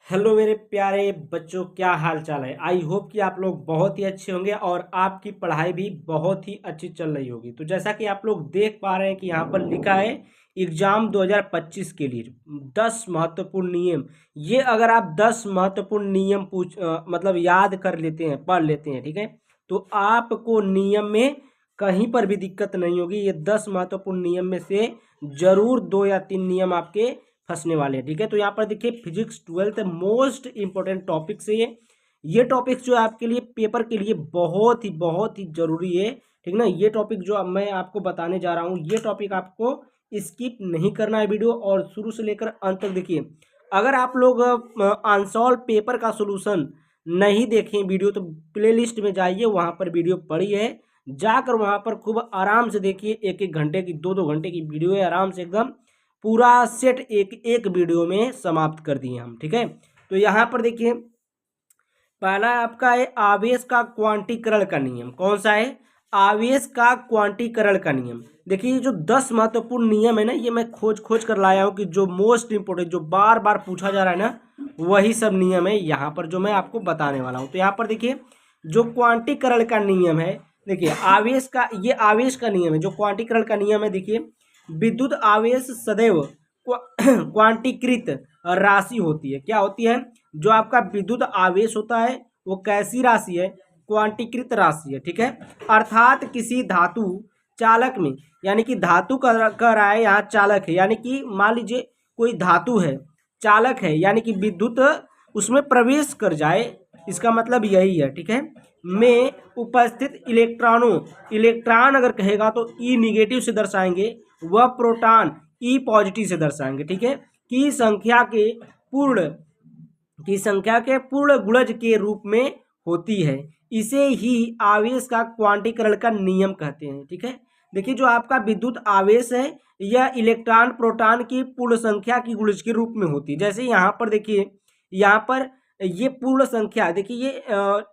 Hello मेरे प्यारे बच्चों, क्या हाल चाल है। आई होप कि आप लोग बहुत ही अच्छे होंगे और आपकी पढ़ाई भी बहुत ही अच्छी चल रही होगी। तो जैसा कि आप लोग देख पा रहे हैं कि यहाँ पर लिखा है एग्जाम 2025 के लिए 10 महत्वपूर्ण नियम। ये अगर आप 10 महत्वपूर्ण नियम मतलब याद कर लेते हैं, पढ़ लेते हैं, ठीक है, तो आपको नियम में कहीं पर भी दिक्कत नहीं होगी। ये 10 महत्वपूर्ण नियम में से जरूर 2 या 3 नियम आपके फंसने वाले हैं। ठीक है, तो यहाँ पर देखिए physics 12th most important topic से ये टॉपिक जो है आपके लिए पेपर के लिए बहुत ही जरूरी है। ठीक ना, ये टॉपिक जो अब मैं आपको बताने जा रहा हूँ, ये टॉपिक आपको स्किप नहीं करना है वीडियो, और शुरू से लेकर अंत तक देखिए। अगर आप लोग अनसॉल्व पेपर का सोल्यूशन नहीं देखें वीडियो, तो प्ले लिस्ट में जाइए, वहाँ पर वीडियो पड़ी है, जाकर वहाँ पर खूब आराम से देखिए। एक एक घंटे की, दो दो घंटे की वीडियो है, आराम से एकदम पूरा सेट एक एक वीडियो में समाप्त कर दिए हम। ठीक है, तो यहाँ पर देखिए पहला आपका है आवेश का क्वांटीकरण का नियम। कौन सा है? आवेश का क्वांटीकरण का नियम। देखिए ये जो 10 महत्वपूर्ण नियम है ना, ये मैं खोज खोज कर लाया हूँ कि जो मोस्ट इंपोर्टेंट, जो बार बार पूछा जा रहा है ना, वही सब नियम है यहाँ पर जो मैं आपको बताने वाला हूँ। तो यहाँ पर देखिए जो क्वांटीकरण का नियम है, देखिए आवेश का, ये आवेश का नियम है। जो क्वांटीकरण का नियम है, देखिए विद्युत आवेश सदैव क्वांटीकृत राशि होती है। क्या होती है? जो आपका विद्युत आवेश होता है वो कैसी राशि है? क्वांटीकृत राशि है। ठीक है, अर्थात किसी धातु चालक में, यानी कि धातु कह रहा है यहाँ चालक है, यानी कि मान लीजिए कोई धातु है, चालक है, यानी कि विद्युत उसमें प्रवेश कर जाए, इसका मतलब यही है। ठीक है, में उपस्थित इलेक्ट्रॉनों, इलेक्ट्रॉन अगर कहेगा तो ई निगेटिव से दर्शाएंगे, वह प्रोटॉन ई पॉजिटिव से दर्शाएंगे। ठीक है, की संख्या के पूर्ण, की संख्या के पूर्ण गुणज के रूप में होती है। इसे ही आवेश का क्वांटीकरण का नियम कहते हैं। ठीक है, देखिए जो आपका विद्युत आवेश है, यह इलेक्ट्रॉन प्रोटॉन की पूर्ण संख्या की गुणज के रूप में होती है। जैसे यहाँ पर देखिए, यहाँ पर ये पूर्ण संख्या, देखिए ये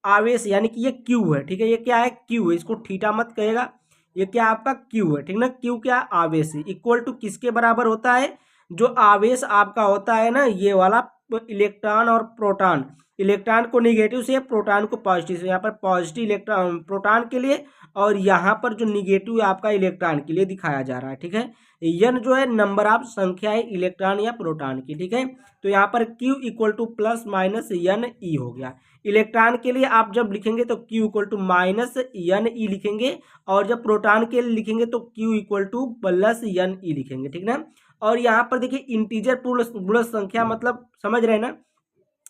आवेश यानी कि ये क्यू है। ठीक है, ये क्या है? क्यू है, इसको थीटा मत कहेगा, ये क्या आपका क्यू है। ठीक ना, क्यू क्या? आवेश है। इक्वल टू किसके बराबर होता है? जो आवेश आपका होता है ना, ये वाला इलेक्ट्रॉन और प्रोटॉन, इलेक्ट्रॉन को निगेटिव से, प्रोटॉन को पॉजिटिव से। यहाँ पर पॉजिटिव इलेक्ट्रॉन प्रोटॉन के लिए, और यहाँ पर जो निगेटिव है आपका इलेक्ट्रॉन के लिए दिखाया जा रहा है। ठीक है, यन जो है नंबर ऑफ संख्या है इलेक्ट्रॉन या प्रोटॉन की। ठीक है, तो यहाँ पर Q equal to plus minus N E हो गया। इलेक्ट्रॉन के लिए आप जब लिखेंगे तो Q equal to minus N ई लिखेंगे, और जब प्रोटॉन के लिए लिखेंगे तो Q इक्वल टू प्लस यन ई लिखेंगे। ठीक ना, और यहाँ पर देखिए इंटीजर पूर्ण गुणज संख्या, मतलब समझ रहे हैं ना,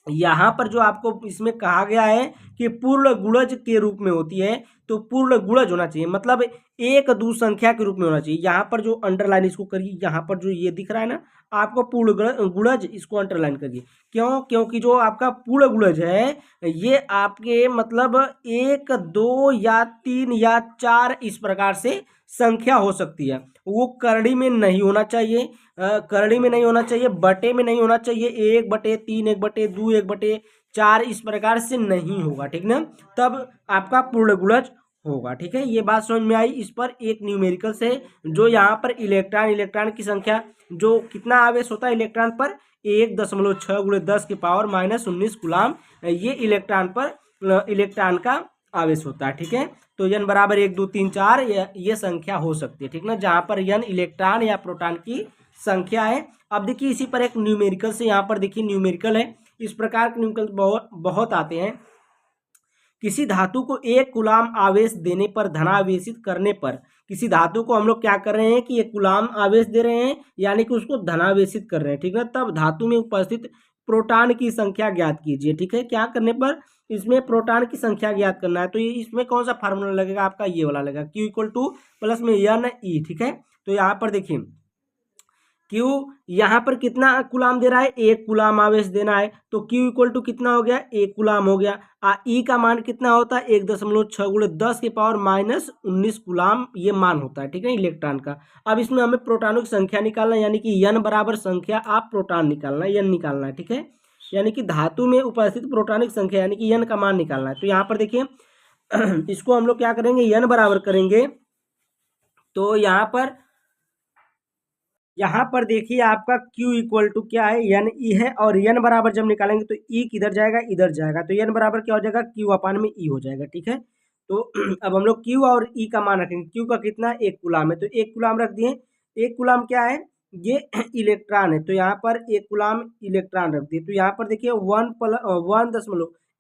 यहाँ पर जो आपको इसमें कहा गया है कि पूर्ण गुणज के रूप में होती है, तो पूर्ण गुणज होना चाहिए, मतलब एक दो संख्या के रूप में होना चाहिए। यहाँ पर जो अंडरलाइन इसको करिए, यहाँ पर जो ये दिख रहा है ना आपको पूर्ण गुणज, इसको अंडरलाइन करिए। क्यों? क्योंकि जो आपका पूर्ण गुणज है, ये आपके मतलब एक, दो या तीन या चार इस प्रकार से संख्या हो सकती है। वो करड़ी में नहीं होना चाहिए, करड़ी में नहीं होना चाहिए, बटे में नहीं होना चाहिए, 1/3, 1/2, 1/4 इस प्रकार से नहीं होगा। ठीक ना, तब आपका पूर्ण गुणज होगा। ठीक है, ये बात समझ में आई। इस पर एक न्यूमेरिकल से, जो यहाँ पर इलेक्ट्रॉन, इलेक्ट्रॉन की संख्या, जो कितना आवेश होता है इलेक्ट्रॉन पर, 1.6 गुणे 10 की पावर -19 कूलाम, ये इलेक्ट्रॉन पर इलेक्ट्रॉन का आवेश होता है। ठीक है, तो यन बराबर 1 2 3 4 ये संख्या हो सकती है। ठीक ना, जहाँ पर यन इलेक्ट्रॉन या प्रोटॉन की संख्या है। अब देखिए इसी पर एक न्यूमेरिकल से, यहाँ पर देखिए न्यूमेरिकल है, इस प्रकार के न्यूमेरिकल बहुत बहुत आते हैं। किसी धातु को 1 कूलाम आवेश देने पर, धनावेशित करने पर, किसी धातु को हम लोग क्या कर रहे हैं कि 1 कूलाम आवेश दे रहे हैं, यानी कि उसको धनावेशित कर रहे हैं। ठीक है, तब धातु में उपस्थित प्रोटॉन की संख्या ज्ञात कीजिए। ठीक है, क्या करने पर? इसमें प्रोटॉन की संख्या ज्ञात करना है। तो ये इसमें कौन सा फार्मूला लगेगा? आपका ये वाला लगेगा, Q इक्वल टू प्लस में यन ई। ठीक है, तो यहाँ पर देखिए क्यू यहाँ पर कितना कुलाम दे रहा है? 1 कुलाम आवेश देना है, तो क्यू इक्वल टू कितना हो गया? 1 कुलाम हो गया। ई का मान कितना होता है? 1.6 गुणे 10 की पावर -19 कुलाम ये मान होता है। ठीक है, इलेक्ट्रॉन का। अब इसमें हमें प्रोटॉनों की संख्या निकालना है, यानी कि यन बराबर संख्या आप प्रोटॉन निकालना है, यन निकालना है। ठीक है, यानी कि धातु में उपस्थित प्रोटॉनिक संख्या, यानी कि यन का मान निकालना है। तो यहाँ पर देखिए इसको हम लोग क्या करेंगे? यन बराबर करेंगे, तो यहाँ पर यहाँ पर देखिए आपका Q इक्वल टू क्या है, एन ई है, और एन बराबर जब निकालेंगे तो ई किधर जाएगा, इधर जाएगा, तो एन बराबर क्या हो जाएगा, Q अपान में ई हो जाएगा। ठीक है, तो अब हम लोग Q और ई का मान रखेंगे। Q का कितना, 1 गुलाम है, तो 1 गुलाम रख दिए। 1 गुलाम क्या है, ये इलेक्ट्रॉन है, तो यहाँ पर 1 गुलाम इलेक्ट्रॉन रख दिए। तो यहाँ पर देखिए 1 +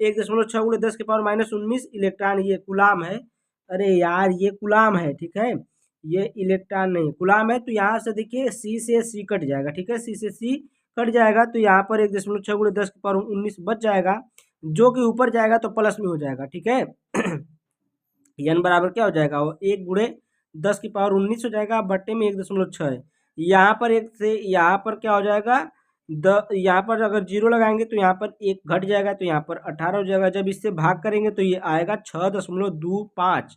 1.6 × 10⁻⁻19 इलेक्ट्रॉन ये गुलाम है। अरे यार ये गुलाम है, ठीक है, ये इलेक्ट्रॉन नहीं गुलाम है। तो यहाँ से देखिए सी से सी कट जाएगा, ठीक है, सी से सी कट जाएगा, तो यहाँ पर 1.6 × 10⁻19 बच जाएगा, जो कि ऊपर जाएगा तो प्लस में हो जाएगा। ठीक है एन बराबर क्या हो जाएगा, वो 1 × 10⁻19 हो जाएगा, बट्टे में 1.6 है। यहाँ पर एक से यहाँ पर क्या हो जाएगा, यहाँ पर अगर जीरो लगाएंगे तो यहाँ पर एक घट जाएगा, तो यहाँ पर 18 हो जाएगा। जब इससे भाग करेंगे तो ये आएगा 6.25।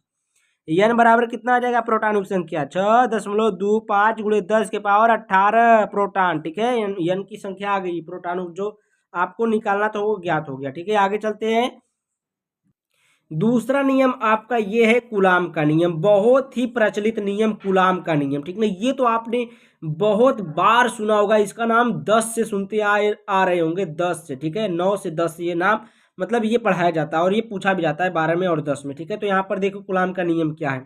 एन बराबर कितना आ जाएगा, प्रोटॉनों की संख्या 6.25 × 10⁻18 प्रोटॉन। ठीक है, एन की संख्या आ गई, प्रोटॉनों जो आपको निकालना था वो ज्ञात हो गया। ठीक है, आगे चलते हैं। दूसरा नियम आपका ये है कूलाम का नियम, बहुत ही प्रचलित नियम कूलाम का नियम। ठीक ना, ये तो आपने बहुत बार सुना होगा, इसका नाम 10 से सुनते आ रहे होंगे, 10 से, ठीक है, 9 से 10 ये नाम मतलब ये पढ़ाया जाता है और ये पूछा भी जाता है 12 में और 10 में। ठीक है, तो यहाँ पर देखो कूलाम का नियम क्या है।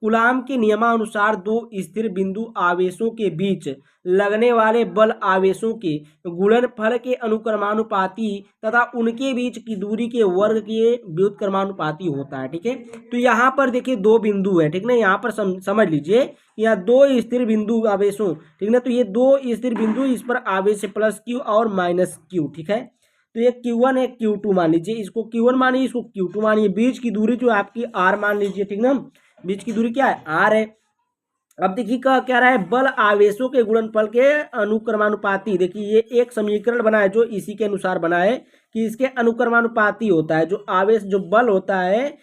कूलाम के नियमानुसार दो स्थिर बिंदु आवेशों के बीच लगने वाले बल आवेशों के गुणनफल के अनुक्रमानुपाती तथा उनके बीच की दूरी के वर्ग के व्युत्क्रमानुपाती होता है। ठीक है, तो यहाँ पर देखिए दो बिंदु है, ठीक ना, यहाँ पर समझ लीजिए यहाँ दो स्थिर बिंदु आवेशों, ठीक ना, तो ये दो स्थिर बिंदु, इस पर आवेश प्लस क्यू और माइनस क्यू। ठीक है, तो ये Q1 है, Q2 मान लीजिए, इसको Q1 मानिए, इसको Q2 मानिए, बीच की दूरी जो आपकी R मान लीजिए। ठीक ना, बीच की दूरी क्या है, R है। अब देखिए क्या रहा है, बल आवेशों के गुणनफल के अनुक्रमानुपाती। देखिए ये एक समीकरण बना है जो इसी के अनुसार बना है कि इसके अनुक्रमानुपाती होता है, जो आवेश जो बल होता है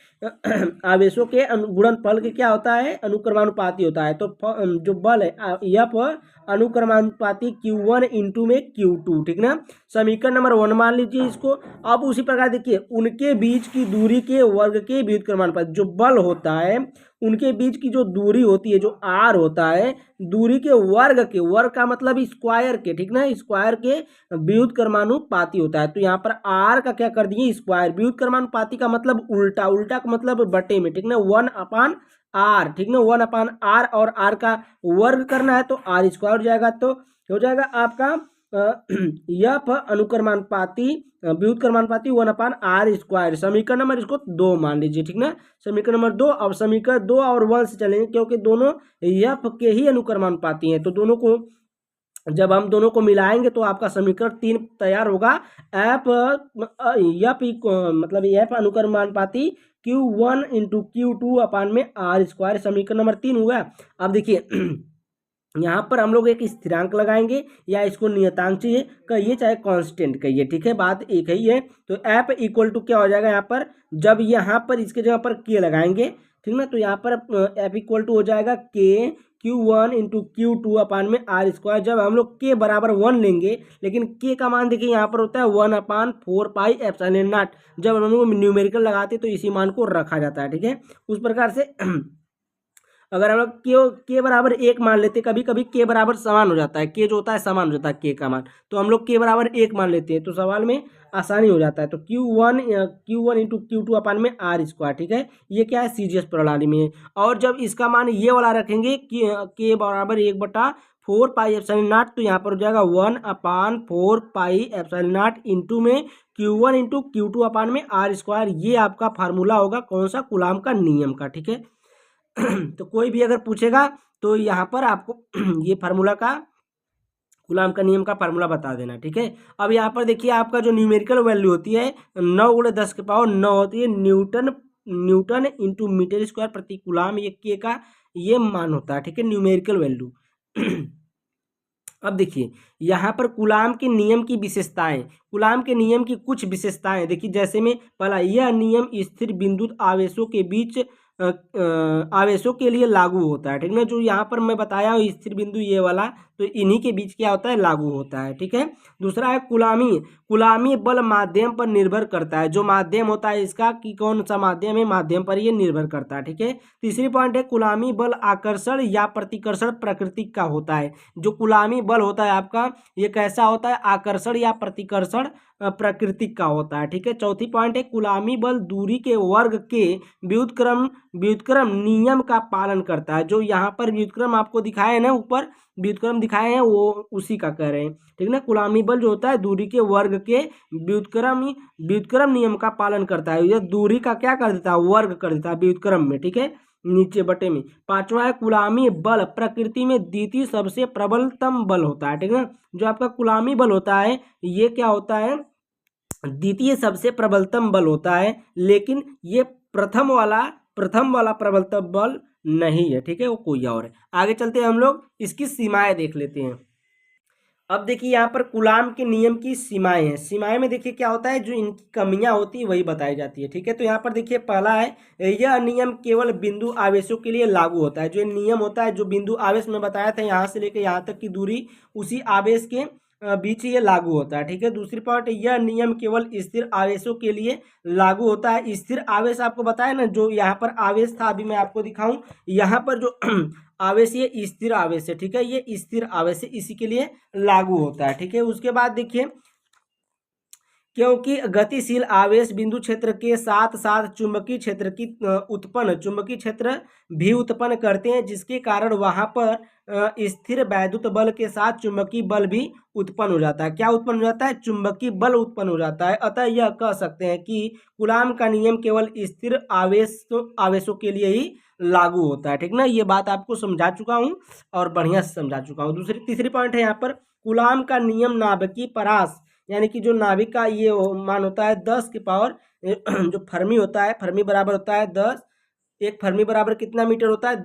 आवेशों के गुणनफल के क्या होता है, अनुक्रमानुपाती होता है। तो जो बल है F अनुक्रमानुपाती Q1 इंटू में Q2। ठीक ना, समीकरण नंबर 1 मान लीजिए इसको। अब उसी प्रकार देखिए उनके बीच की दूरी के वर्ग के व्युत्क्रमानुपाती, जो बल होता है उनके बीच की जो दूरी होती है, जो आर होता है, दूरी के वर्ग का मतलब स्क्वायर के, ठीक ना, स्क्वायर के व्युत्क्रमानुपाती होता है। तो यहाँ पर आर का क्या कर दिए, स्क्वायर, व्युत्क्रमानुपाती का मतलब उल्टा, उल्टा का मतलब बटे में, ठीक ना, 1/r, ठीक ना, 1/r, और आर का वर्ग करना है तो आर स्क्वायर हो जाएगा, तो हो जाएगा आपका यफ अनुक्रमानुपाती व्युत्क्रमानुपाती 1/r²। समीकरण नंबर इसको 2 मान लीजिए, ठीक ना, समीकरण नंबर 2। अब समीकरण 2 और 1 से चलेंगे क्योंकि दोनों यफ के ही अनुक्रमानुपाती हैं, तो दोनों को जब हम दोनों को मिलाएंगे तो आपका समीकरण 3 तैयार होगा। एफ यफ मतलब एफ अनुक्रमानुपाती Q1 इंटू Q2 अपान में R², समीकरण नंबर 3 हुआ। अब देखिए यहाँ पर हम लोग एक स्थिरांक लगाएंगे या इसको नियतांक चाहिए कहिए चाहे कांस्टेंट कहिए, ठीक है, बात एक ही है। तो एफ इक्वल टू क्या हो जाएगा, यहाँ पर जब यहाँ पर इसके जगह पर के लगाएंगे, ठीक ना, तो यहाँ पर एफ इक्वल टू हो जाएगा के Q1 इंटू Q2 अपान में R²। जब हम लोग के बराबर 1 लेंगे, लेकिन के का मान देखिए यहाँ पर होता है 1/4πε0। जब हम लोग न्यूमेरिकल लगाते तो इसी मान को रखा जाता है। ठीक है, उस प्रकार से अगर हम लोग के बराबर 1 मान लेते, कभी कभी के बराबर समान हो जाता है, के जो होता है समान हो जाता है के का मान, तो हम लोग के बराबर 1 मान लेते हैं तो सवाल में आसानी हो जाता है। तो Q1 इंटू Q2 अपान में R²। ठीक है, ये क्या है, CGS प्रणाली में है। और जब इसका मान ये वाला रखेंगे के बराबर 1/4πε0, तो यहाँ पर हो जाएगा 1/4πε0 इंटू में Q1 इंटू Q2 अपान में R²। ये आपका फार्मूला होगा कौन सा, कूलाम का नियम का। ठीक है तो कोई भी अगर पूछेगा तो यहाँ पर आपको ये फार्मूला का, कूलाम का नियम का फार्मूला बता देना। ठीक है, अब यहाँ पर देखिए आपका जो न्यूमेरिकल वैल्यू होती है 9 × 10⁻9 होती है न्यूटन इंटू मीटर स्क्वायर प्रति कूलाम, ये के का ये मान होता है। ठीक है, न्यूमेरिकल वैल्यू। अब देखिए यहाँ पर कूलाम के नियम की विशेषताएं, कूलाम के नियम की कुछ विशेषताएं देखिए, जैसे में पहला, यह नियम स्थिर बिंदु आवेशों के बीच आवेशों के लिए लागू होता है। ठीक ना, जो यहाँ पर मैं बताया हूँ स्थिर बिंदु ये वाला, तो तो इन्हीं के बीच क्या होता है, लागू होता है। ठीक है। दूसरा है कुलामी। कुलामी बल माध्यम पर निर्भर करता है। जो माध्यम होता है इसका कि कौन सा माध्यम है, माध्यम पर ये निर्भर करता है। ठीक है। तीसरी पॉइंट है कुलामी बल आकर्षण या प्रतिकर्षण प्रकृति का होता है। जो कुलामी बल होता है आपका, ये कैसा होता है, आकर्षण या प्रतिकर्षण प्रकृति का होता है। ठीक है। चौथी पॉइंट है कुलामी बल दूरी के वर्ग के व्युत्क्रम व्युत्क्रम नियम का पालन करता है। जो यहाँ पर व्युत्क्रम आपको दिखाए है ना, ऊपर व्युत्क्रम दिखाए हैं, वो उसी का कह रहे हैं। ठीक ना। कुलामी बल जो होता है दूरी के वर्ग के व्युत्क्रम व्युत्क्रम नियम का पालन करता है। ये दूरी का क्या कर देता है, वर्ग कर देता है व्युत्क्रम में। ठीक है, नीचे बटे में। पांचवा है कुलामी बल प्रकृति में द्वितीय सबसे प्रबलतम बल होता है। ठीक है। जो आपका कुलामी बल होता है ये क्या होता है, द्वितीय सबसे प्रबलतम बल होता है, लेकिन ये प्रथम वाला प्रबलतम बल नहीं है। ठीक है, वो कोई और है। आगे चलते हैं हम लोग, इसकी सीमाएं देख लेते हैं। अब देखिए यहाँ पर कूलाम के नियम की सीमाएं हैं। सीमाएं में देखिए क्या होता है, जो इनकी कमियां होती है वही बताई जाती है। ठीक है, तो यहाँ पर देखिए पहला है यह नियम केवल बिंदु आवेशों के लिए लागू होता है। जो नियम होता है, जो बिंदु आवेश में बताया था, यहाँ से लेकर यहाँ तक की दूरी उसी आवेश के बीच ये लागू होता है। ठीक है। दूसरी पॉइंट, यह नियम केवल स्थिर आवेशों के लिए लागू होता है। स्थिर आवेश आपको बताया ना, जो यहाँ पर आवेश था, अभी मैं आपको दिखाऊं, यहाँ पर जो आवेश ये स्थिर आवेश है। ठीक है, ये स्थिर आवेश है, इसी के लिए लागू होता है। ठीक है। उसके बाद देखिए, क्योंकि गतिशील आवेश बिंदु क्षेत्र के साथ साथ चुंबकीय क्षेत्र की चुंबकीय क्षेत्र भी उत्पन्न करते हैं, जिसके कारण वहां पर स्थिर वैद्युत बल के साथ चुंबकीय बल भी उत्पन्न हो जाता है। क्या उत्पन्न हो जाता है, चुंबकीय बल उत्पन्न हो जाता है। अतः यह कह सकते हैं कि कूलाम का नियम केवल स्थिर आवेशों के लिए ही लागू होता है। ठीक ना, ये बात आपको समझा चुका हूँ और बढ़िया से समझा चुका हूँ। तीसरी पॉइंट है यहाँ पर, कूलाम का नियम नाभिकीय परास, यानी कि जो नाभिक का ये मान होता है 10 की पावर जो फर्मी होता है, फर्मी बराबर होता है 10, एक फर्मी बराबर कितना मीटर होता है,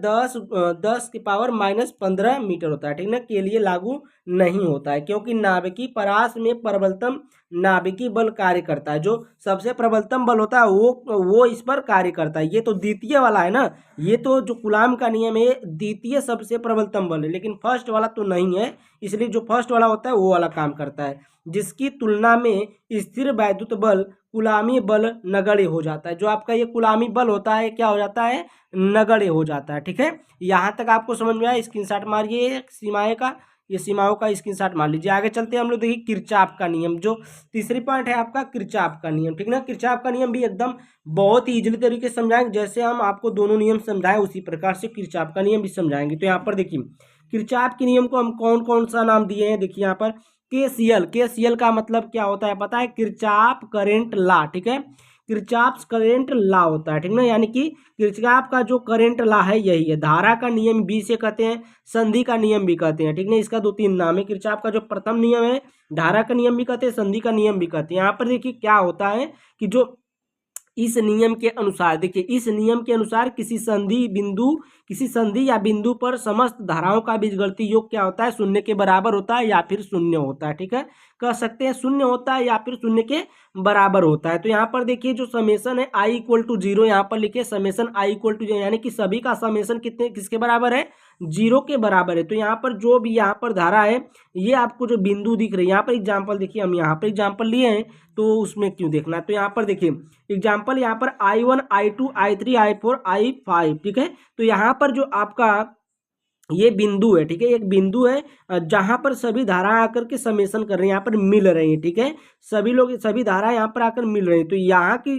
10 की पावर -15 मीटर होता है। ठीक ना, के लिए लागू नहीं होता है, क्योंकि नाभिकीय परास में प्रबलतम नाभिकीय बल कार्य करता है। जो सबसे प्रबलतम बल होता है वो इस पर कार्य करता है। ये तो द्वितीय वाला है ना, ये तो जो कूलाम का नियम है द्वितीय सबसे प्रबलतम बल है, लेकिन फर्स्ट वाला तो नहीं है, इसलिए जो फर्स्ट वाला होता है वो वाला काम करता है, जिसकी तुलना में स्थिर वैद्युत बल कूलामी बल नगण्य हो जाता है। जो आपका ये कूलामी बल होता है क्या हो जाता है, नगण्य हो जाता है। ठीक है, यहाँ तक आपको समझ में आया, स्क्रीनशॉट मारिए सीमाएं का, ये सीमाओं का स्क्रीनशॉट मार लीजिए। आगे चलते हैं हम लोग, देखिए किरचॉफ का नियम, जो तीसरी पॉइंट है आपका किरचॉफ का नियम। ठीक ना, किरचॉफ का नियम भी एकदम बहुत ही इजीली तरीके से समझाएंगे, जैसे हम आपको दोनों नियम समझाएं उसी प्रकार से किरचॉफ का नियम भी समझाएंगे। तो यहाँ पर देखिए किरचॉफ के नियम को हम कौन कौन सा नाम दिए हैं, देखिए यहाँ पर केसीएल का मतलब क्या होता है पता है, किरचॉफ करंट लॉ। ठीक है, किरचॉफ करंट लॉ होता है। ठीक ना, यानी कि किरचॉफ का जो करंट लॉ है यही है। धारा का नियम भी से कहते हैं, संधि का नियम भी कहते हैं। ठीक ना, इसका 2-3 नाम है। किरचॉफ का जो प्रथम नियम है धारा का नियम भी कहते हैं, संधि का नियम भी कहते हैं। यहाँ पर देखिए क्या होता है कि जो इस नियम के अनुसार, देखिए इस नियम के अनुसार किसी संधि या बिंदु पर समस्त धाराओं का बीजगणितीय योग क्या होता है, शून्य के बराबर होता है या फिर शून्य होता है। ठीक है, कह सकते हैं शून्य होता है या फिर शून्य के बराबर होता है। तो यहाँ पर देखिए जो समेशन है I = 0, यहाँ पर लिखिए समेशन I = 0, यानी कि सभी का समेशन किसके बराबर है, 0 के बराबर है। तो यहाँ पर जो भी यहाँ पर धारा है, ये आपको जो बिंदु दिख रही है, यहाँ पर एग्जाम्पल देखिए, हम यहाँ पर एग्जाम्पल लिए हैं तो उसमें क्यों देखना है। तो यहाँ पर देखिए एग्जाम्पल, यहाँ पर I1 I2 I3 I4 I5। ठीक है, तो यहाँ पर जो आपका ये बिंदु है, ठीक है, एक बिंदु है जहां पर सभी धारा आकर के समेशन कर रही हैं, यहाँ पर मिल रही हैं। ठीक है, सभी धारा यहाँ पर आकर मिल रही हैं। तो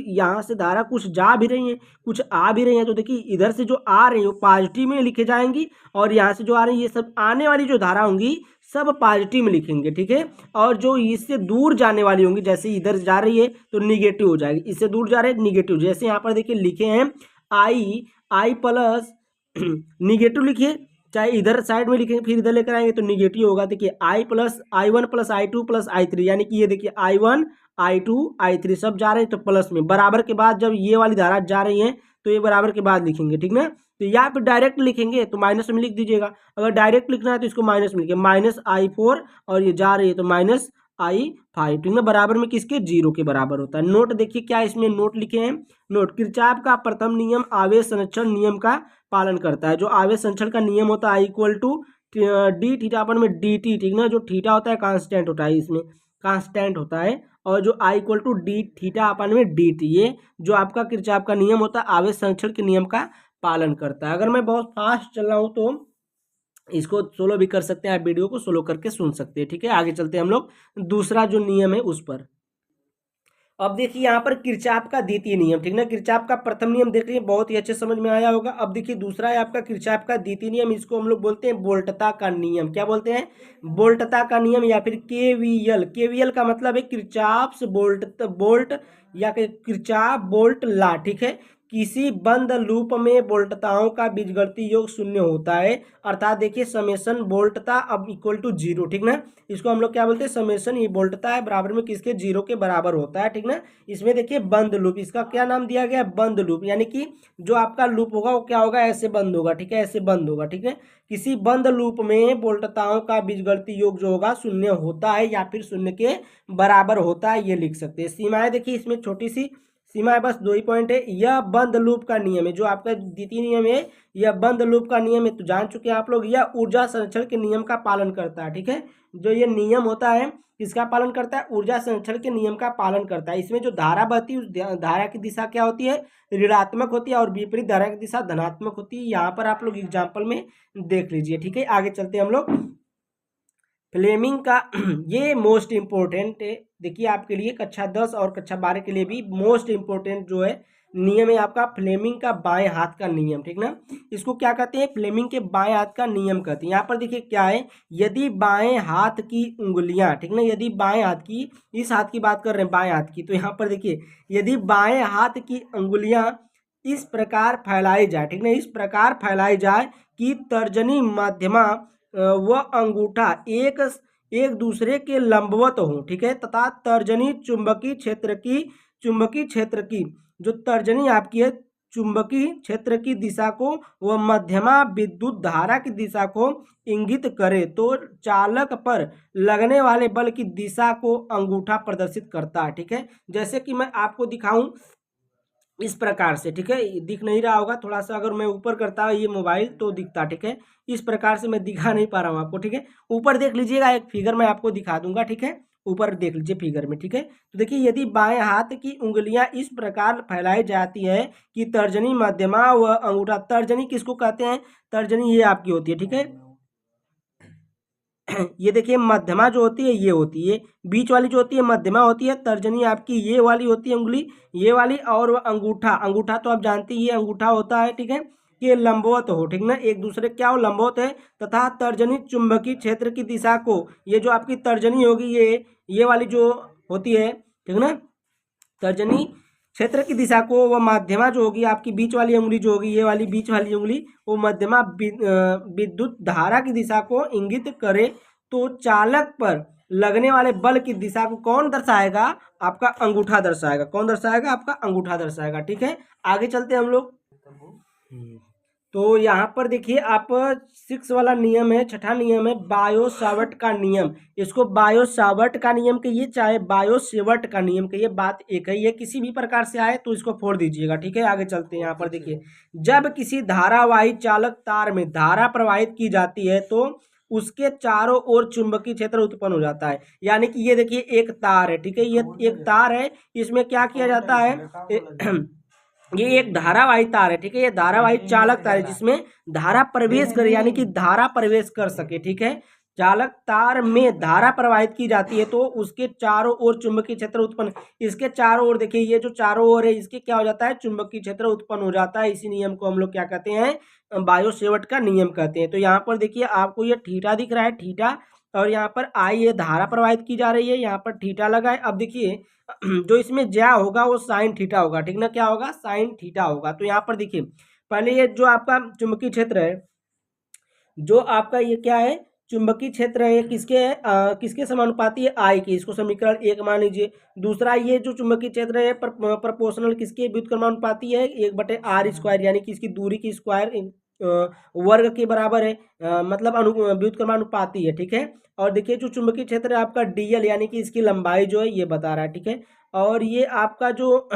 यहाँ से धारा कुछ जा भी रही हैं, कुछ आ भी रही हैं। तो देखिए इधर से जो आ रही है वो पॉजिटिव में लिखे जाएंगी, और यहाँ से जो आ रही है ये सब आने वाली जो धारा होंगी सब पॉजिटिव में लिखेंगे। ठीक है, और जो इससे दूर जाने वाली होंगी, जैसे इधर जा रही है तो निगेटिव हो जाएगी, इससे दूर जा रहे हैं निगेटिव। जैसे यहाँ पर देखिए लिखे हैं I प्लस निगेटिव लिखिए, चाहे इधर साइड में लिखेंगे फिर इधर लेकर आएंगे तो निगेटिव होगा। देखिए I1 + I2 + I3, यानी कि ये देखिए I1 I2 I3 सब जा रहे हैं तो प्लस में, बराबर के बाद जब ये वाली धारा जा रही है तो ये बराबर के बाद लिखेंगे। ठीक ना, तो यहाँ पे डायरेक्ट लिखेंगे तो माइनस में लिख दीजिएगा, अगर डायरेक्ट लिखना है तो इसको माइनस में लिखिए, -I4, और ये जा रही है तो -I5। ठीक ना, बराबर में किसके, 0 के बराबर होता है। नोट देखिए क्या इसमें नोट लिखे हैं, नोट, किरचॉफ का प्रथम नियम आवेश संरक्षण नियम का पालन करता है। जो आवेश संरक्षण का नियम होता है I = डी थीटा अपन में डी टी, ठीक ना, जो थीटा होता है कांस्टेंट होता है, इसमें कांस्टेंट होता है, और जो I equal to D theta upon में डी टी, ये जो आपका किरचॉफ का नियम होता है आवेश संरक्षण के नियम का पालन करता है। अगर मैं बहुत फास्ट चल रहा हूँ तो इसको सोलो भी कर सकते हैं, आप वीडियो को सोलो करके सुन सकते हैं, ठीक है। आगे चलते हैं हम लोग दूसरा जो नियम है उस पर। अब देखिए यहाँ पर किरचॉफ का द्वितीय नियम, ठीक ना, किरचॉफ का प्रथम नियम देख लीजिए, बहुत ही अच्छे समझ में आया होगा। अब देखिए दूसरा है आपका किरचॉफ का द्वितीय नियम, इसको हम लोग बोलते हैं वोल्टता का नियम। क्या बोलते हैं? वोल्टता का नियम, या फिर केवीएल। केवीएल का मतलब है किरचॉफ्स बोल्ट या किरचॉफ बोल्ट लॉ, ठीक है। किसी बंद लूप में वोल्टताओं का बीजगणितीय योग शून्य होता है, अर्थात देखिए समेशन वोल्टता अब इक्वल टू जीरो, ठीक ना। इसको हम लोग क्या बोलते हैं? समेशन, ये वोल्टता है बराबर में किसके? जीरो के बराबर होता है, ठीक ना। इसमें देखिए बंद लूप, इसका क्या नाम दिया गया? बंद लूप, यानी कि जो आपका लूप होगा वो क्या होगा? ऐसे बंद होगा, ठीक है, ऐसे बंद होगा, ठीक है। किसी बंद लूप में वोल्टताओं का बीजगणितीय योग जो होगा शून्य होता है या फिर शून्य के बराबर होता है, ये लिख सकते हैं। सीमाएं देखिए इसमें छोटी सी सीमा है, बस 2 ही पॉइंट है। यह बंद लूप का नियम है, जो आपका द्वितीय नियम है, यह बंद लूप का नियम है, तो जान चुके हैं आप लोग। यह ऊर्जा संरक्षण के नियम का पालन करता है, ठीक है। जो ये नियम होता है किसका पालन करता है? ऊर्जा संरक्षण के नियम का पालन करता है। इसमें जो धारा बहती है उस धारा की दिशा क्या होती है? ऋणात्मक होती है, और विपरीत धारा की दिशा धनात्मक होती है। यहाँ पर आप लोग एग्जाम्पल में देख लीजिए, ठीक है। आगे चलते हैं हम लोग फ्लेमिंग का ये मोस्ट इम्पोर्टेंट है, देखिए आपके लिए कक्षा 10 और कक्षा 12 के लिए भी मोस्ट इम्पोर्टेंट जो है नियम है आपका फ्लेमिंग का बाएं हाथ का नियम, ठीक ना। इसको क्या कहते हैं? फ्लेमिंग के बाएं हाथ का नियम कहते हैं। यहाँ पर देखिए क्या है, यदि बाएं हाथ की उंगलियां, ठीक ना, यदि बाएं हाथ की, इस हाथ की बात कर रहे हैं बाएं हाथ की, तो यहाँ पर देखिए यदि बाएं हाथ की उंगलियां इस प्रकार फैलाई जाए, ठीक ना, इस प्रकार फैलाई जाए कि तर्जनी मध्यमा व अंगूठा एक एक दूसरे के लंबवत हो, ठीक है, तथा तर्जनी चुंबकीय क्षेत्र की जो तर्जनी आपकी है चुंबकीय क्षेत्र की दिशा को व मध्यमा विद्युत धारा की दिशा को इंगित करे, तो चालक पर लगने वाले बल की दिशा को अंगूठा प्रदर्शित करता है, ठीक है। जैसे कि मैं आपको दिखाऊं इस प्रकार से, ठीक है, दिख नहीं रहा होगा, थोड़ा सा अगर मैं ऊपर करता हूँ ये मोबाइल तो दिखता, ठीक है। इस प्रकार से मैं दिखा नहीं पा रहा हूँ आपको, ठीक है। ऊपर देख लीजिएगा, एक फिगर मैं आपको दिखा दूंगा, ठीक है। ऊपर देख लीजिए फिगर में, ठीक है। तो देखिए यदि बाएं हाथ की उंगलियां इस प्रकार फैलाई जाती है कि तर्जनी मध्यमा व अंगूठा, तर्जनी किसको कहते हैं? तर्जनी ये आपकी होती है, ठीक है। ये देखिए मध्यमा जो होती है ये होती है, बीच वाली जो होती है मध्यमा होती है, तर्जनी आपकी ये वाली होती है उंगली, ये वाली, और अंगूठा, अंगूठा तो आप जानते ही ये अंगूठा होता है, ठीक है, कि लंबवत हो, ठीक ना, एक दूसरे क्या हो? लंबवत है, तथा तर्जनी चुंबकीय क्षेत्र की दिशा को, ये जो आपकी तर्जनी होगी ये वाली जो होती है, ठीक ना, तर्जनी क्षेत्र की दिशा को, वह माध्यमा जो होगी आपकी बीच वाली उंगली जो होगी, ये वाली बीच वाली उंगली, वो मध्यमा विद्युत धारा की दिशा को इंगित करे, तो चालक पर लगने वाले बल की दिशा को कौन दर्शाएगा? आपका अंगूठा दर्शाएगा। कौन दर्शाएगा? आपका अंगूठा दर्शाएगा, ठीक है। आगे चलते हैं हम लोग। तो यहाँ पर देखिए आप 6 वाला नियम है, छठा नियम है बायो सावर्ट का नियम। इसको बायो सावर्ट का नियम कहिए चाहे बायो सेवर्ट का नियम कहिए, बात एक है। ये किसी भी प्रकार से आए तो इसको फोड़ दीजिएगा, ठीक है। आगे चलते हैं। यहाँ पर देखिए जब किसी धारावाही चालक तार में धारा प्रवाहित की जाती है तो उसके चारों ओर चुंबकीय क्षेत्र उत्पन्न हो जाता है। यानी कि ये देखिए एक तार है, ठीक है, ये एक तार है, इसमें क्या किया जाता है ये एक धारावाही तार है, ठीक है, ये धारावाही चालक तार है जिसमें धारा प्रवेश करे, यानी कि धारा प्रवेश कर सके, ठीक है। चालक तार में धारा प्रवाहित की जाती है तो उसके चारों ओर चुंबकीय क्षेत्र उत्पन्न, इसके चारों ओर देखिए ये जो चारों ओर है इसके क्या हो जाता है? चुंबकीय क्षेत्र उत्पन्न हो जाता है। इसी नियम को हम लोग क्या कहते हैं? बायो सेवर्ट का नियम कहते हैं। तो यहाँ पर देखिए आपको ये थीटा दिख रहा है, थीटा, और यहाँ पर आई ये धारा प्रवाहित की जा रही है, यहाँ पर थीटा लगा है। अब देखिए जो इसमें ज्या होगा वो साइन थीटा होगा, ठीक ना, क्या होगा? साइन थीटा होगा। तो यहाँ पर देखिए पहले ये जो आपका चुंबकीय क्षेत्र है, जो आपका ये क्या है? चुंबकीय क्षेत्र है, किसके समानुपाती है? आई के। इसको समीकरण 1 मान लीजिए। दूसरा ये जो चुंबकीय क्षेत्र है प्रोपोर्शनल किसके व्युत्क्रमानुपाती है? 1/r², यानी कि इसकी दूरी की स्क्वायर वर्ग के बराबर है, मतलब व्युत्क्रमानुपाती है, ठीक है। और देखिए जो चुंबकीय क्षेत्र है आपका डीएल, यानी कि इसकी लंबाई जो है ये बता रहा है, ठीक है। और ये आपका जो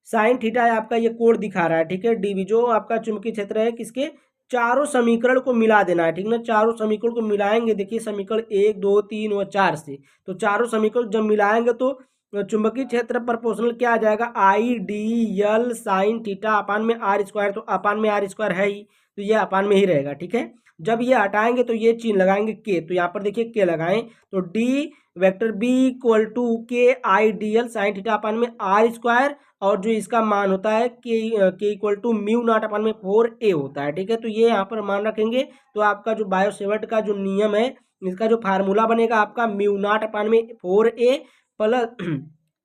साइन थीटा है आपका ये कोण दिखा रहा है, ठीक है, डीवी, जो आपका चुंबकीय क्षेत्र है किसके? चारों समीकरण को मिला देना है, ठीक ना। चारों समीकरण को मिलाएंगे, देखिए समीकरण 1 2 3 और 4 से, तो चारों समीकरण जब मिलाएंगे तो चुंबकीय क्षेत्र प्रोपोर्शनल क्या आ जाएगा, आई D L sine theta upon में आर स्क्वायर, तो अपान में आर स्क्वायर है ही, तो ये अपान में ही रहेगा, ठीक है। जब ये हटाएंगे तो ये चिन्ह लगाएंगे के, तो यहाँ पर देखिए के लगाएं, तो D vector B equal to K I D L sine theta upon में आर स्क्वायर, और जो इसका मान होता है के इक्वल टू म्यू नॉट अपन में 4a होता है, ठीक है। तो ये यहाँ पर मान रखेंगे, तो आपका जो बायो सेवर्ट का जो नियम है, इसका जो फार्मूला बनेगा आपका म्यू नॉट अपन में 4a प्लस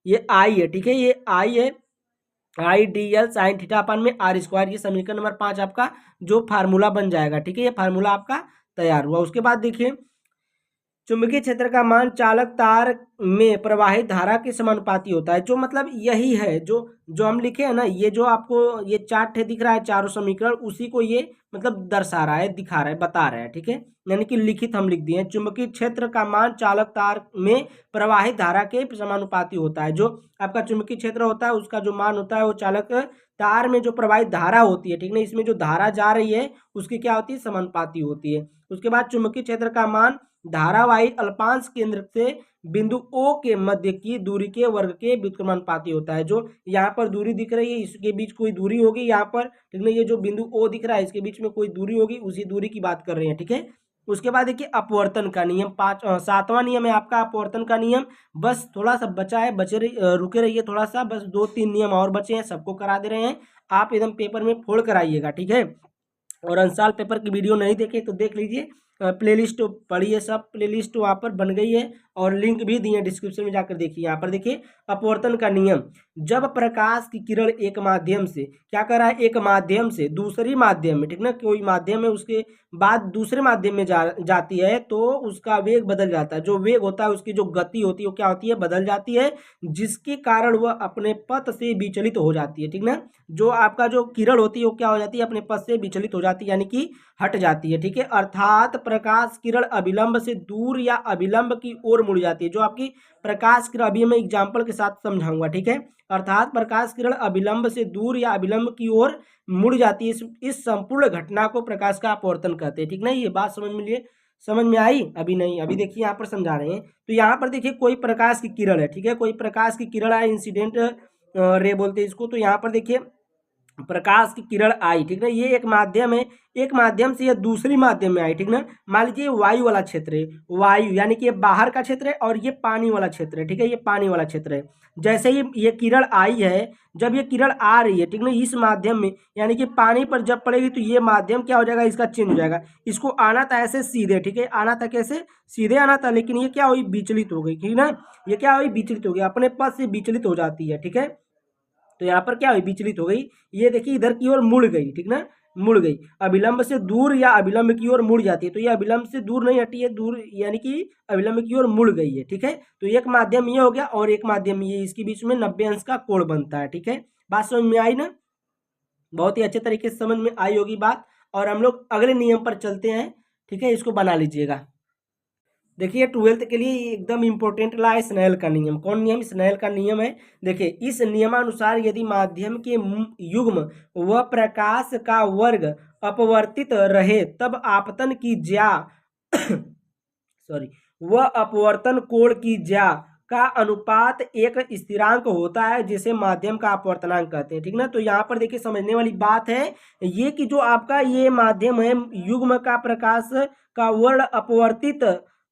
ये आई है, ठीक है, ये आई है, I D L sine theta upon में आर स्क्वायर, ये समीकरण नंबर 5 आपका जो फार्मूला बन जाएगा, ठीक है। ये फार्मूला आपका तैयार हुआ। उसके बाद देखिए चुंबकीय क्षेत्र का मान चालक तार में प्रवाहित धारा के समानुपाती होता है, जो मतलब यही है जो जो हम लिखे हैं ना, ये जो आपको ये चार्ट है दिख रहा है, चारों समीकरण उसी को ये मतलब दर्शा रहा है, दिखा रहा है, बता रहा है, ठीक है। यानी कि लिखित हम लिख दिए हैं, चुंबकीय क्षेत्र का मान चालक तार में प्रवाहित धारा के समानुपाती होता है। जो आपका चुंबकीय क्षेत्र होता है उसका जो मान होता है वो चालक तार में जो प्रवाहित धारा होती है, ठीक ना, इसमें जो धारा जा रही है उसकी क्या होती है, समानुपाती होती है। उसके बाद चुंबकीय क्षेत्र का मान धारावाही अल्पांश केंद्र से बिंदु O के मध्य की दूरी के वर्ग के व्युत्क्रमानुपाती होता है। जो यहाँ पर दूरी दिख रही है इसके बीच कोई दूरी होगी यहाँ पर, ठीक है, ये जो बिंदु O दिख रहा है इसके बीच में कोई दूरी होगी, उसी दूरी की बात कर रहे हैं, ठीक है। उसके बाद देखिए अपवर्तन का नियम, सातवां नियम है आपका अपवर्तन का नियम। बस थोड़ा सा बचा है, रुके रहिए थोड़ा सा, बस 2-3 नियम और बचे हैं, सबको करा दे रहे हैं, आप एकदम पेपर में फोड़ कर आइएगा, ठीक है। और अंसाल पेपर की वीडियो नहीं देखे तो देख लीजिए, प्लेलिस्ट पढ़िए, सब प्लेलिस्ट वहाँ पर बन गई है और लिंक भी दिए डिस्क्रिप्शन में, जाकर देखिए। यहाँ पर देखिए अपवर्तन का नियम, जब प्रकाश की किरण एक माध्यम से क्या कर रहा है, एक माध्यम से दूसरी माध्यम में, ठीक ना, कोई माध्यम है उसके बाद दूसरे माध्यम में जाती है तो उसका वेग बदल जाता है। जो वेग होता है उसकी जो गति होती है वो क्या होती है, बदल जाती है, जिसके कारण वह अपने पथ से विचलित हो जाती है, ठीक ना। जो आपका जो किरण होती है वो क्या हो जाती है, अपने पथ से विचलित हो जाती है, यानी कि हट जाती है, ठीक है। अर्थात प्रकाश किरण अभिलंब से दूर या अभिलंब की ओर मुड़ जाती है। जो आपकी प्रकाश किरण, अभी मैं एग्जाम्पल के साथ समझाऊंगा, ठीक है। अर्थात प्रकाश किरण अभिलंब से दूर या अभिलंब की ओर मुड़ जाती है, इस संपूर्ण घटना को प्रकाश का अपवर्तन कहते हैं, ठीक ना। ये बात समझ में लिए, समझ में आई? अभी नहीं, अभी देखिए यहाँ पर समझा रहे हैं। तो यहाँ पर देखिए कोई प्रकाश की किरण है, ठीक है, कोई प्रकाश की किरण है, इंसिडेंट रे बोलते हैं इसको। तो यहाँ पर देखिए प्रकाश की किरण आई, ठीक ना, ये एक माध्यम है, एक माध्यम से यह दूसरी माध्यम में आई, ठीक ना। मान लीजिए वायु वाला क्षेत्र है, वायु यानी कि ये बाहर का क्षेत्र है और ये पानी वाला क्षेत्र है, ठीक है, ये पानी वाला क्षेत्र है। जैसे ही ये किरण आई है, जब ये किरण आ रही है, ठीक ना, इस माध्यम में यानी कि पानी पर जब पड़ेगी तो ये माध्यम क्या हो जाएगा, इसका चेंज हो जाएगा। इसको आना था ऐसे सीधे, ठीक है, आना था कैसे, सीधे आना था, लेकिन ये क्या हुई, विचलित हो गई, ठीक ना, ये क्या हुई, विचलित हो गई, अपने पथ से विचलित हो जाती है, ठीक है। तो यहाँ पर क्या हुई, विचलित हो गई, ये देखिए इधर की ओर मुड़ गई, ठीक ना, मुड़ गई, अभिलंब से दूर या अभिलंब की ओर मुड़ जाती है। तो ये अभिलंब से दूर नहीं हटी है, दूर यानी कि अभिलंब की ओर मुड़ गई है, ठीक है। तो एक माध्यम ये हो गया और एक माध्यम ये, इसके बीच में 90 अंश का कोण बनता है, ठीक है। बात समझ में आई ना, बहुत ही अच्छे तरीके से समझ में आई होगी बात। और हम लोग अगले नियम पर चलते हैं, ठीक है, इसको बना लीजिएगा। देखिए 12th के लिए एकदम इंपॉर्टेंट ला है स्नेल का नियम। कौन नियम, स्नेल का नियम है। देखिए इस नियमानुसार यदि माध्यम के युग्म व प्रकाश का वर्ग अपवर्तित रहे तब आपतन की ज्या सॉरी वह अपवर्तन कोण की ज्या का अनुपात एक स्थिरांक होता है जिसे माध्यम का अपवर्तनांक कहते हैं, ठीक ना। तो यहाँ पर देखिए समझने वाली बात है ये कि जो आपका ये माध्यम है, युग्म का प्रकाश का वर्ण अपवर्तित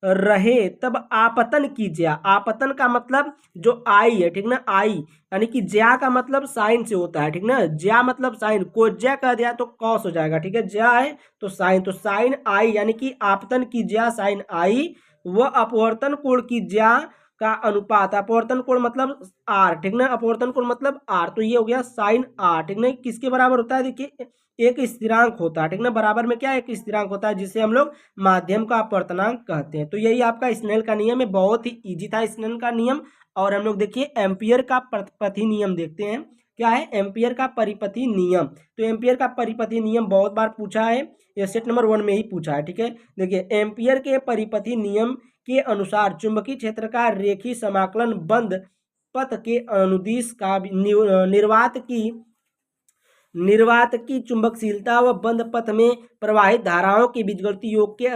रहे तब आपतन की ज्या, आपतन का मतलब जो आई है, ठीक ना, आई यानी कि ज्या का मतलब साइन से होता है, ठीक ना, ज्या मतलब साइन, को ज्या कह दिया तो कॉस हो जाएगा, ठीक है, ज्या है तो साइन आई यानी कि आपतन की ज्या साइन आई वह अपवर्तन कोण की ज्या का अनुपात, अपवर्तन कोण मतलब आर, ठीक ना, अपवर्तन कोण मतलब आर, तो ये हो गया साइन आर, ठीक ना। किसके बराबर होता है, देखिए एक स्थिरांक होता है, ठीक ना, बराबर में क्या एक स्थिरांक होता है जिसे हम लोग माध्यम का अपवर्तनांक कहते हैं। तो यही आपका स्नेल का नियम है, बहुत ही इजी था स्नेल का नियम। और हम लोग देखिए एम्पियर का परिपथी नियम देखते हैं, क्या है एम्पियर का परिपथी नियम। तो एम्पियर का परिपथी नियम बहुत बार पूछा है, ये सेट नंबर 1 में ही पूछा है, ठीक है। देखिए एम्पियर के परिपथी नियम के अनुसार चुंबकीय क्षेत्र का रेखीय समाकलन बंद पथ के अनुदिश का निर्वात की निर्वात की चुंबकशीलता व बंद पथ में प्रवाहित धाराओं के बीजगणितीय योग के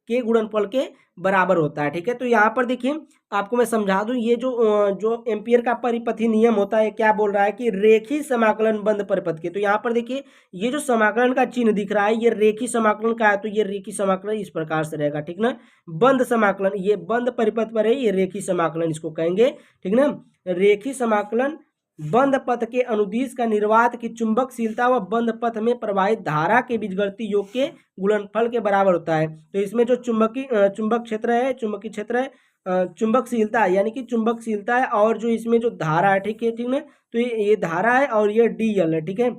के गुणनफल के बराबर होता है। ठीक है, तो यहाँ पर देखिए आपको मैं समझा दूं, ये जो एम्पियर का परिपथी नियम होता है क्या बोल रहा है कि रेखीय समाकलन बंद परिपथ के। तो यहाँ पर देखिए ये जो समाकलन का चिन्ह दिख रहा है ये रेखीय समाकलन का है, तो ये रेखीय समाकलन इस प्रकार से रहेगा। ठीक ना, बंद समाकलन ये बंद परिपथ पर है, ये रेखीय समाकलन इसको कहेंगे। ठीक ना, रेखीय समाकलन बंद पथ के अनुदिश का निर्वात की चुंबकशीलता व बंद पथ में प्रवाहित धारा के बीजगणितीय योग के गुणनफल के बराबर होता है। तो इसमें जो चुंबक क्षेत्र है, चुंबकीय क्षेत्र है, चुंबकशीलता यानी कि चुंबकशीलता है, और जो इसमें जो धारा है, ठीक है, ठीक है, तो ये धारा है और ये DL है। ठीक है,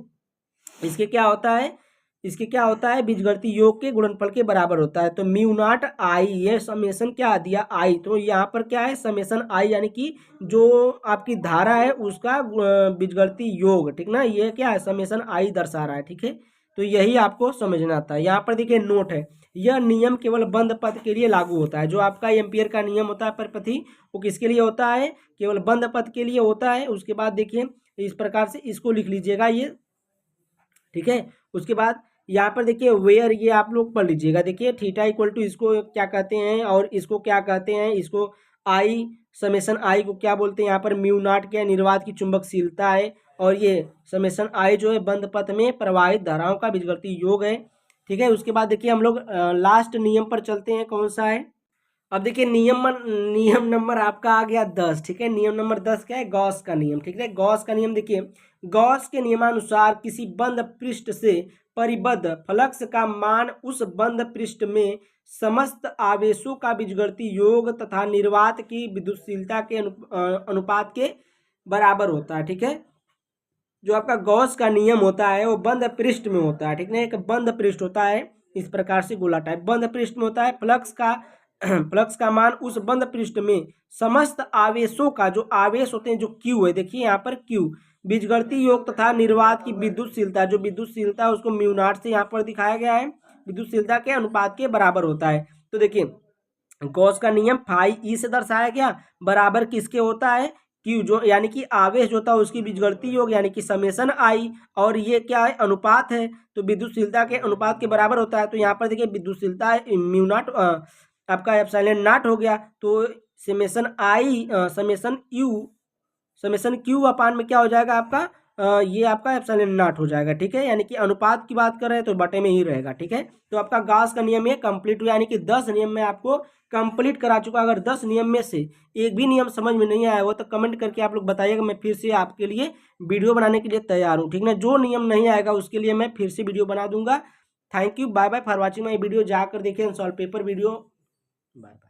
इसके क्या होता है बीजगणितीय योग के गुणनफल के बराबर होता है। तो म्यू नॉट आई, ये समेसन क्या दिया आई, तो यहाँ पर क्या है समेसन आई यानी कि जो आपकी धारा है उसका बीजगणितीय योग। ठीक ना, ये क्या है समेसन आई दर्शा रहा है। ठीक है, तो यही आपको समझना था। यहाँ पर देखिए नोट है, यह नियम केवल बंद पथ के लिए लागू होता है। जो आपका एम्पियर का नियम होता है परिपथी, वो किसके लिए होता है, केवल बंद पथ के लिए होता है। उसके बाद देखिए इस प्रकार से इसको लिख लीजिएगा ये। ठीक है, उसके बाद यहाँ पर देखिए वेयर, ये आप लोग पढ़ लीजिएगा। देखिए थीटा इक्वल टू इसको क्या कहते हैं और इसको क्या कहते हैं, इसको आई समेसन आई को क्या बोलते हैं, यहाँ पर म्यू नॉट क्या है निर्वात की चुंबकशीलता है, और ये समेसन आई जो है बंद पथ में प्रवाहित धाराओं का बीजगणितीय योग है। ठीक है, उसके बाद देखिए हम लोग लास्ट नियम पर चलते हैं, कौन सा है। अब देखिए नियम नंबर आपका आ गया 10। ठीक है, नियम नंबर 10 क्या है, गॉस का नियम। ठीक है, गॉस का नियम देखिए, गॉस के नियमानुसार किसी बंद पृष्ठ से परिबद्ध फ्लक्स का मान उस बंद पृष्ठ में समस्त आवेशों का बीजगणितीय योग तथा निर्वात की विद्युतशीलता के अनुपात के बराबर होता है। ठीक है, जो आपका गॉस का नियम होता है वो बंद पृष्ठ में होता है। ठीक है, एक बंद पृष्ठ होता है इस प्रकार से गोला टाइप बंद पृष्ठ में होता है। फ्लक्स का मान उस बंद पृष्ठ में समस्त आवेशों का, जो आवेश होते हैं जो Q है, देखिए यहाँ पर Q बीजगणितीय योग तथा निर्वात की विद्युतशीलता, जो विद्युतशीलता है उसको म्यू नॉट से यहाँ पर दिखाया गया है, विद्युतशीलता के अनुपात के बराबर होता है। तो देखिए गॉस का नियम फाई ई से दर्शाया गया, बराबर किसके होता है Q, जो यानी कि आवेश होता है उसकी बीजगणितीय योग यानी कि समेसन आई, और ये क्या है अनुपात है, तो विद्युतशीलता के अनुपात के बराबर होता है। तो यहाँ पर देखिए विद्युतशीलता है म्यू नॉट आपका एप्सिलॉन नॉट हो गया, तो समेसन आई समेसन क्यू अपान में क्या हो जाएगा आपका ये आपका एप्सिलॉन नॉट हो जाएगा। ठीक है, यानी कि अनुपात की बात कर रहे हैं तो बटे में ही रहेगा। ठीक है, तो आपका गॉस का नियम ये कंप्लीट हुआ, यानी कि 10 नियम में आपको कंप्लीट करा चुका। अगर 10 नियम में से एक भी नियम समझ में नहीं आया हो तो कमेंट करके आप लोग बताइएगा, मैं फिर से आपके लिए वीडियो बनाने के लिए तैयार हूँ। ठीक है, जो नियम नहीं आएगा उसके लिए मैं फिर से वीडियो बना दूंगा। Thank you, bye bye for watching my video. जाकर देखिए सॉल्व पेपर वीडियो, बाय।